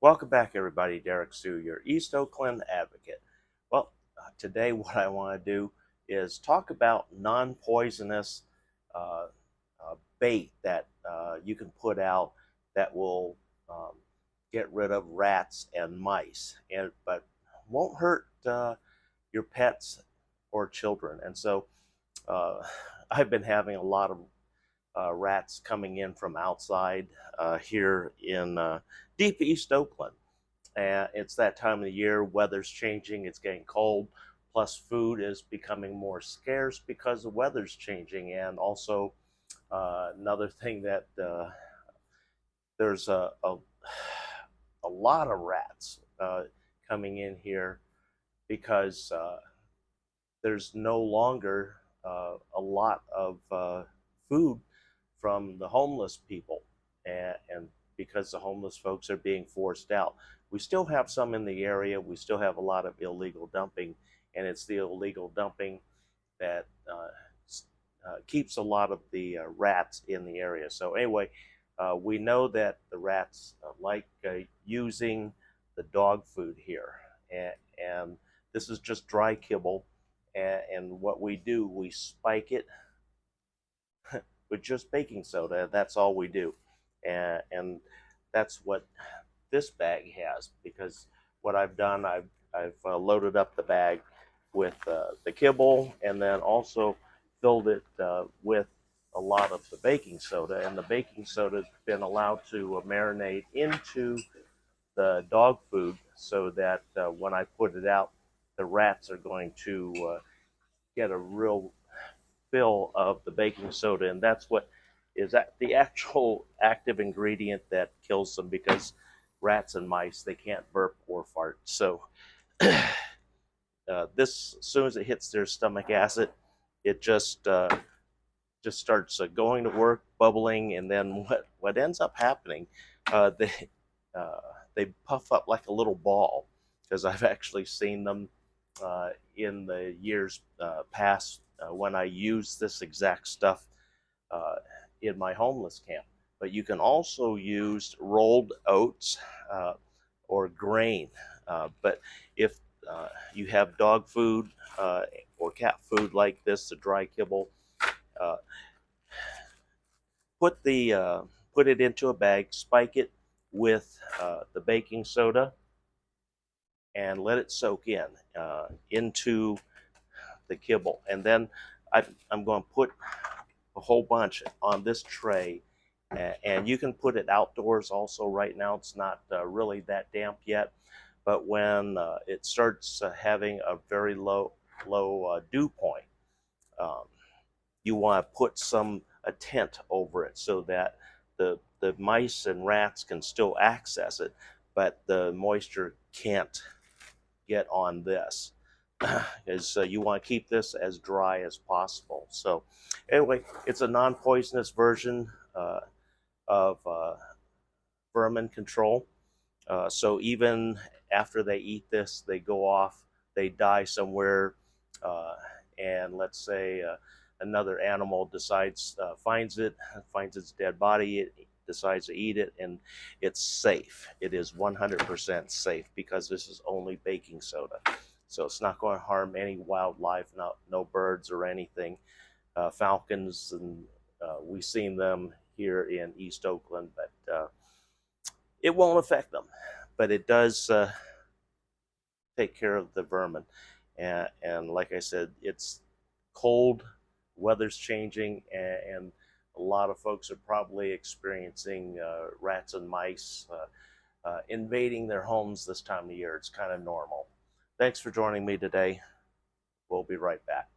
Welcome back, everybody. Derrick Sue, your East Oakland advocate. Today what I want to do is talk about non-poisonous uh, bait that you can put out that will um, get rid of rats and mice, but won't hurt your pets or children. And so uh, I've been having a lot of rats coming in from outside here in deep East Oakland. And it's that time of the year, weather's changing, it's getting cold, plus food is becoming more scarce because the weather's changing. And also, another thing that there's a lot of rats coming in here because there's no longer a lot of food from the homeless people, and because the homeless folks are being forced out. We still have some in the area. We still have a lot of illegal dumping, and it's the illegal dumping that keeps a lot of the rats in the area. So anyway, we know that the rats like using the dog food here, and this is just dry kibble. And what we do, we spike it with just baking soda. That's all we do, and that's what this bag has. Because what I've done, I've loaded up the bag with the kibble, and then also filled it with a lot of the baking soda. And the baking soda has been allowed to marinate into the dog food, so that when I put it out, the rats are going to get a real fill of the baking soda, and that's what is the actual active ingredient that kills them, because rats and mice, they can't burp or fart. So this, as soon as it hits their stomach acid, it just starts going to work, bubbling, and then what ends up happening, uh, they uh, they puff up like a little ball, because I've actually seen them in the years past when I used this exact stuff uh, in my homeless camp. But you can also use rolled oats uh, or grain. But if you have dog food or cat food like this, the dry kibble, uh, put the put it into a bag, spike it with the baking soda, and let it soak in into the kibble. And then I'm going to put a whole bunch on this tray, and you can put it outdoors also. Right now it's not really that damp yet, but when it starts having a very low dew point, um, you want to put a tent over it, so that the mice and rats can still access it, but the moisture can't get on this. Is you want to keep this as dry as possible. So anyway, it's a non-poisonous version of vermin control. So even after they eat this, they go off, they die somewhere, uh, and let's say another animal decides, finds its dead body, it decides to eat it, and it's safe. It is 100% safe, because this is only baking soda. So it's not going to harm any wildlife, no birds or anything. Falcons, and we've seen them here in East Oakland, but it won't affect them. But it does take care of the vermin. And like I said, it's cold, weather's changing, and a lot of folks are probably experiencing rats and mice invading their homes this time of year. It's kind of normal. Thanks for joining me today. We'll be right back.